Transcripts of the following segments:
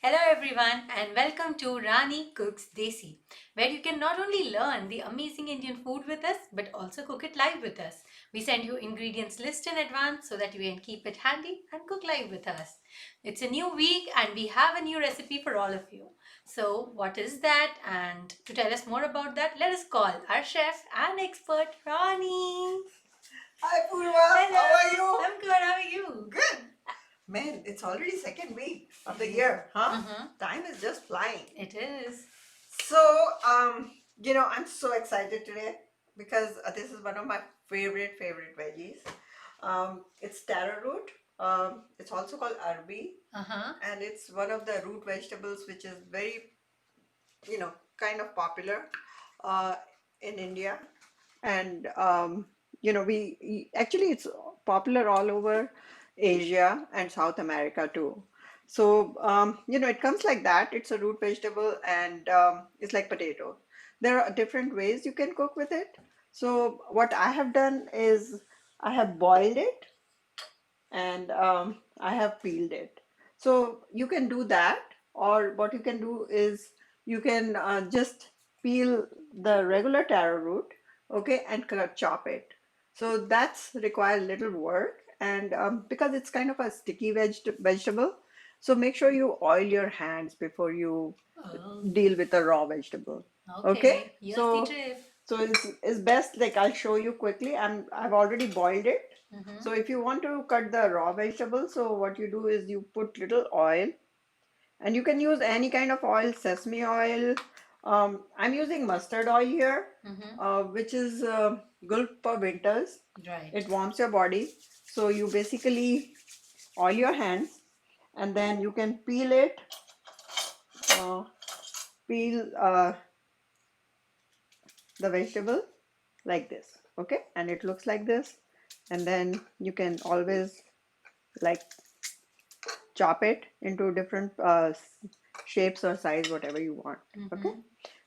Hello everyone and welcome to Rani Cooks Desi, where you can not only learn the amazing Indian food with us but also cook it live with us. We send you ingredients list in advance so that you can keep it handy and cook live with us. It's a new week and we have a new recipe for all of you. So, what is that? And to tell us more about that, let us call our chef and expert Rani. Hi Purva, Hello. how are you? I'm good. How are you? Good. Man, it's already second week of the year, huh? Mm-hmm. Time is just flying. It is. So, I'm so excited today because this is one of my favorite veggies. It's taro root. It's also called arbi, Uh-huh. and it's one of the root vegetables which is very, kind of popular uh, in India. And actually it's popular all over Asia and South America too. So it comes like that. It's a root vegetable, and it's like potato. There are different ways you can cook with it. So what I have done is I have boiled it, and I have peeled it. So you can do that, or what you can do is you can just peel the regular taro root, okay, and chop it. So that's require little work, and because it's kind of a sticky vegetable, so make sure you oil your hands before you Oh. deal with the raw vegetable. Okay, Okay, here's the so tip. it's best, like I'll show you quickly. I've already boiled it. Mm-hmm. So if you want to cut the raw vegetable, so what you do is you put little oil, and you can use any kind of oil, sesame oil. I'm using mustard oil here, Mm-hmm. which is good for winters. Right. It warms your body. So you basically oil your hands, and then you can peel it. Uh, Peel the vegetable like this, okay, and it looks like this. And then you can always like chop it into different shapes or size, whatever you want. Okay, Mm-hmm.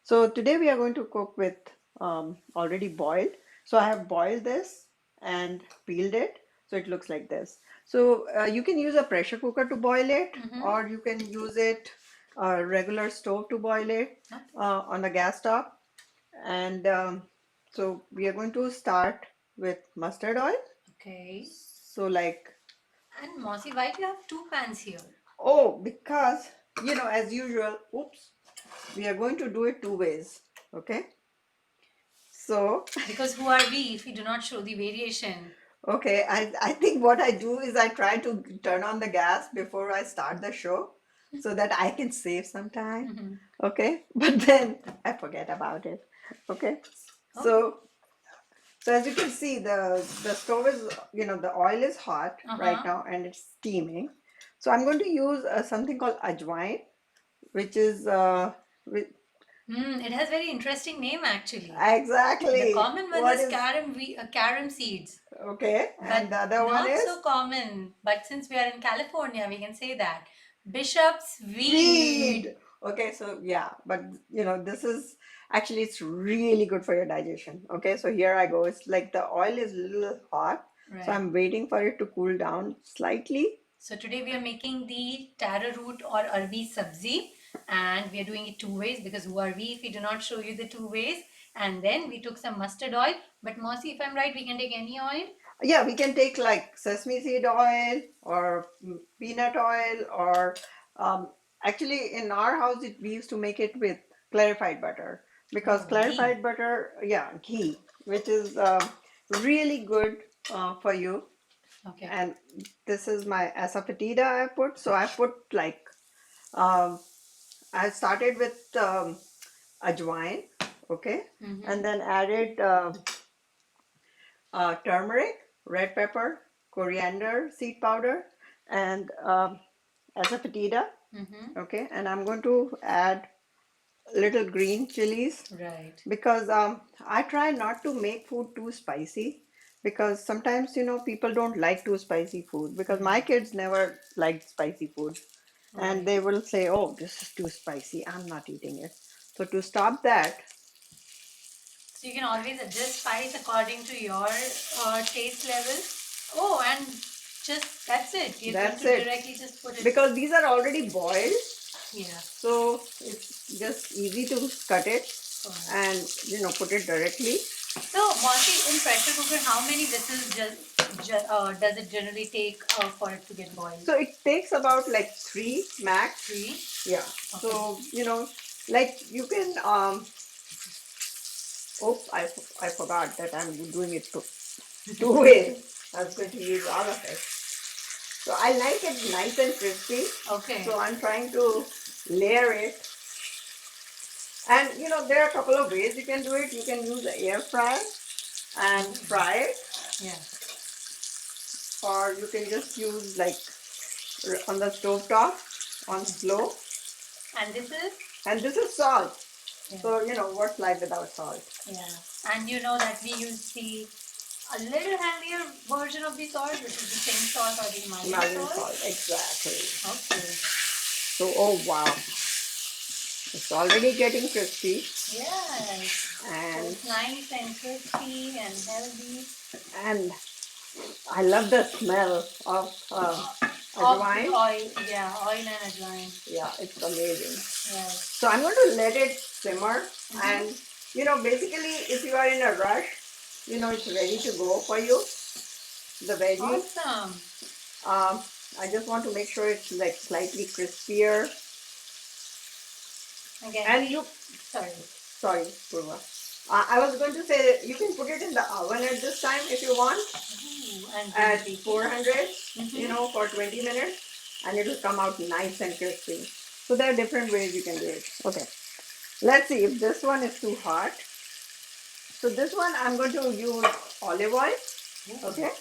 so today we are going to cook with already boiled. So I have boiled this and peeled it, so it looks like this. So you can use a pressure cooker to boil it, Mm-hmm. or you can use it a regular stove to boil it Okay. on the gas top. And so we are going to start with mustard oil. Okay. So like, And Mossy, why do you have two pans here? oh, because as usual, oops, we are going to do it two ways. Okay, so Because who are we if we do not show the variation? okay, I think what I do is I try to turn on the gas before I start the show so that I can save some time. Mm-hmm. Okay, but then I forget about it. Okay, Okay. so as you can see, the stove is, the oil is hot right Uh-huh. now and it's steaming. So I'm going to use something called ajwain, which is It has very interesting name actually. The exactly common one what is is carom seeds, okay, but and the other one not is so common. But since we are in California, we can say that bishop's weed. weed. Okay, so yeah, but this is actually it's really good for your digestion. Okay, so here I go. It's like the oil is a little hot, so Right. I'm waiting for it to cool down slightly. So today we are making the taro root or arvi sabzi, and we are doing it two ways because who are we if we do not show you the two ways? And then we took some mustard oil, but Mossy, if I'm right, we can take any oil. Yeah, we can take like sesame seed oil or peanut oil, or actually in our house we used to make it with clarified butter, because Oh, ghee. clarified butter, yeah, ghee, which is really good for you. Okay. And this is my asafoetida I put. So I put like um, I started with ajwain, okay, Mm-hmm. and then added turmeric, red pepper, coriander seed powder, and asafoetida. Mm-hmm. Okay, and I'm going to add little green chilies, Right. because I try not to make food too spicy, because sometimes people don't like too spicy food, because my Right. kids never liked spicy food, and Right. they will say, oh, this is too spicy, I'm not eating it. So to stop that, So you can always adjust spice according to your taste level. Oh, and just that's it. You're going that's to it, directly just put it. because these are already boiled. Yeah. So it's just easy to cut it Correct. and put it directly. So, Monty, in pressure cooker, how many whistles does it generally take for it to get boiled? So it takes about like three max. Three. Yeah. Okay. So like you can oh, I forgot that I'm doing it two ways. I was going to use all of it. So I like it nice and crispy. Okay. So I'm trying to layer it. And there are a couple of ways you can do it. You can use the air fryer and fry it, Yeah. or you can just use like on the stove top on slow. And this is? And this is salt. Yeah. So what's life without salt? Yeah. And you know that we use a little healthier version of the salt, which is the same salt or the Himalayan Marine salt. salt, exactly. Okay. So wow, it's already getting crispy. Yes. So And it's nice and crispy and healthy. and I love the smell of Of the ajwain. oil, yeah, oil and ajwain. Yeah, it's amazing. Yes. So I'm going to let it simmer. And basically, if you are in a rush, it's ready to go for you. The veggie. Awesome. I just want to make sure it's like slightly crispier. Again. And sorry, Purva. I was going to say you can put it in the oven at this time if you want. And At 400, for 20 minutes, and it will come out nice and crispy. So there are different ways you can do it. Okay, let's see if this one is too hot. So this one I'm going to use olive oil. Okay.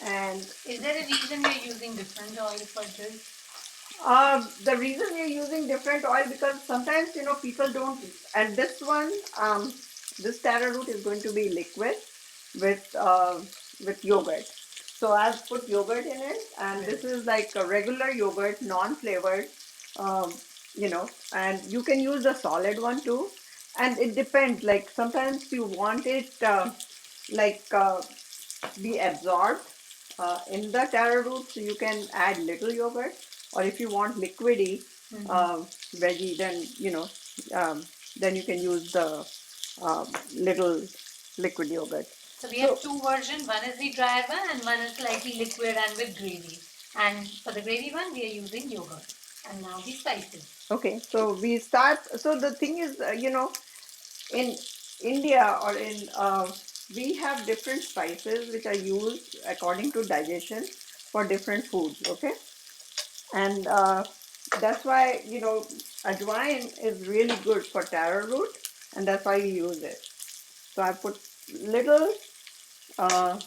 And is there a reason you're using different oil for this? The reason you're using different oil, because sometimes people don't. And this one, this taro root is going to be liquid with yogurt. So I've put yogurt in it, and this is like a regular yogurt, non-flavored. Um, and you can use the solid one too. And it depends. Like sometimes you want it like be absorbed in the taro root, so you can add little yogurt. Or if you want liquidy veggie, then then you can use the little liquid yogurt. So we have two versions. One is the dry one, and one is slightly liquid and with gravy. And for the gravy one, we are using yogurt. And now the spices. Okay, so we start. So the thing is, in India or in we have different spices which are used according to digestion for different foods. Okay, and that's why ajwain is really good for taro root, and that's why we use it. So I put little uh,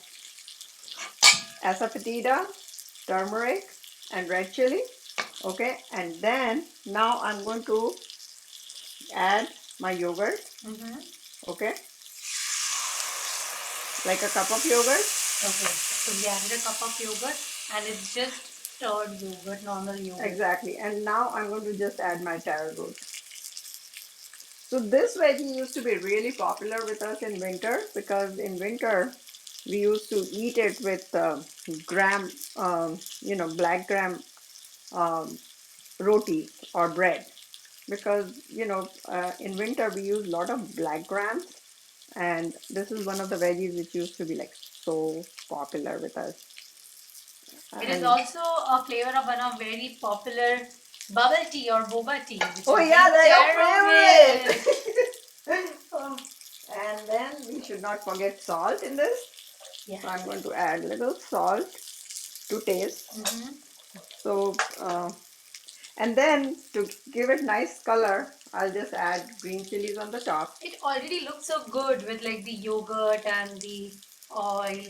asafoetida, turmeric, and red chili. Okay, and then now I'm going to add my yogurt. Okay, like a cup of yogurt. Okay, so we added a cup of yogurt, and it's just stirred yogurt, normal yogurt. Exactly, and now I'm going to just add my taro root. So this veggie used to be really popular with us in winter, because in winter we used to eat it with gram, black gram roti or bread, because in winter we use a lot of black grams, and this is one of the veggies which used to be like so popular with us. It is also a flavor of one of very popular bubble tea or boba tea. Oh yeah, they're your favorite. And then we should not forget salt in this. Yeah. So I'm going to add little salt to taste. So and then to give it nice color, I'll just add green chilies on the top. It already looks so good with like the yogurt and the oil.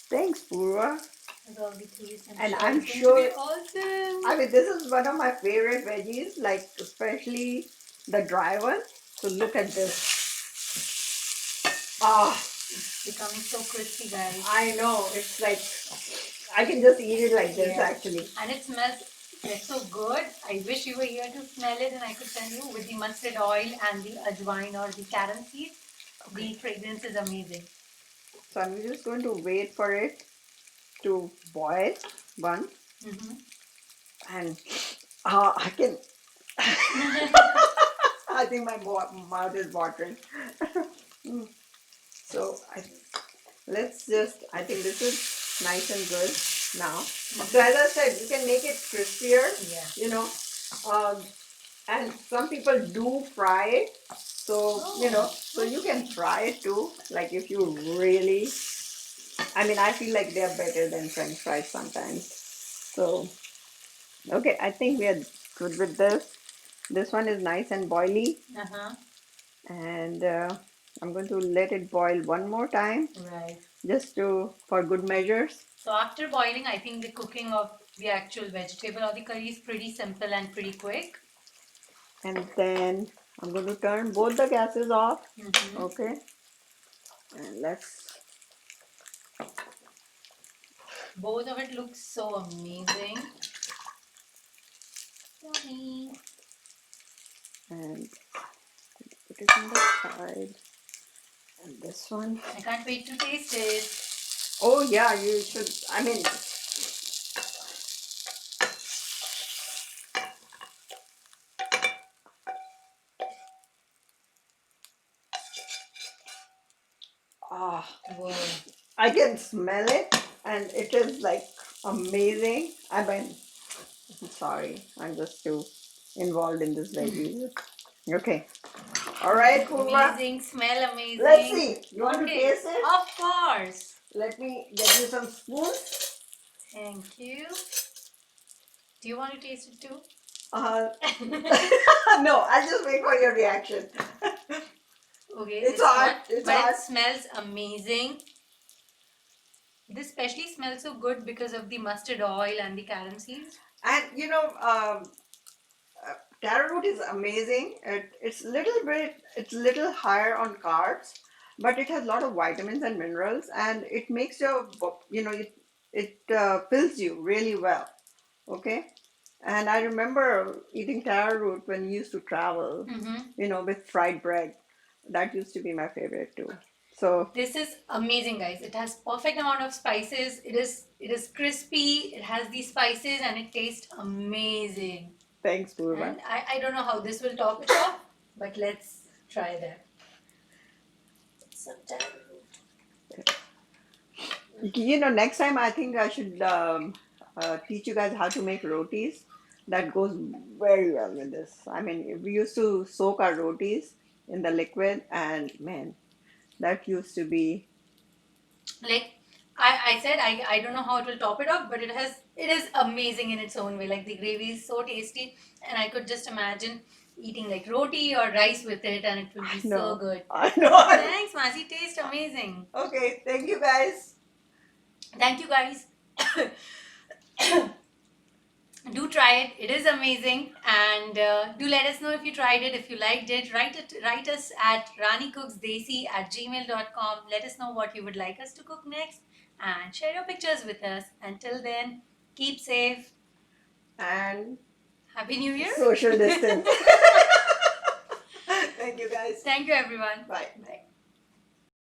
Thanks, Purva. And sure I'm it's sure, going to be awesome. I mean, this is one of my favorite veggies, like especially the dry one. So look at this. Ah, It's becoming so crispy, guys. I know. It's like I can just eat it like this, Yeah. actually. And it smells so good. I wish you were here to smell it, and I could tell you with the mustard oil and the ajwain or the carom seeds, the fragrance is amazing. So I'm just going to wait for it to boil once. And I can. I think my mouth is watering. Mm. So let's just. I think this is nice and good now. So as I said, you can make it crispier. Yeah. You know, um, and some people do fry it. So so you can fry it too. Like if you really. I mean, I feel like they're better than French fries sometimes. So okay, I think we are good with this. This one is nice and boily, Uh-huh. and I'm going to let it boil one more time, Right. just to for good measures. So after boiling, I think the cooking of the actual vegetable or the curry is pretty simple and pretty quick. And then I'm going to turn both the gases off. Mm-hmm. Okay, and let's. Both of it looks so amazing. Yummy. And put it on the side. And this one. I can't wait to taste it. Oh yeah, you should. I mean, ah, Whoa. I can smell it, and it is like amazing. I mean, sorry, I'm just too involved in this veggie. Okay. All right, Purva. Amazing, smell amazing. Let's see. You want to Okay, taste it? of course. Let me get you some spoons. Thank you. Do you want to taste it too? No, I'll just wait for your reaction. Okay, It's hot. not, It's but hot. it smells amazing. This especially smells so good because of the mustard oil and the carom seeds. And taro root is amazing. It's little higher on carbs, but it has a lot of vitamins and minerals, and it makes it fills you really well. Okay, and I remember eating taro root when we used to travel, Mm-hmm. with fried bread. That used to be my favorite too. So This is amazing, guys. It has perfect amount of spices. It is crispy. It has these spices and it tastes amazing. thanks, Purva. And I don't know how this will top it off, but let's try that. Some taro. Next time I think I should teach you guys how to make rotis. That goes very well with this. I mean, we used to soak our rotis in the liquid, and man, that used to be. Like I said, I don't know how it will top it off, but it is amazing in its own way. Like the gravy is so tasty, and I could just imagine eating like roti or rice with it, and it will be so No, good. I know. Thanks, Masi. Taste amazing. Okay, thank you guys. Thank you, guys. Do try it. It is amazing, and do let us know if you tried it, if you liked it. Write us at ranicooksdesi@gmail.com. Let us know what you would like us to cook next, and share your pictures with us. Until then, keep safe. And Happy New Year. social distance. Thank you guys. Thank you, everyone. Bye. Bye.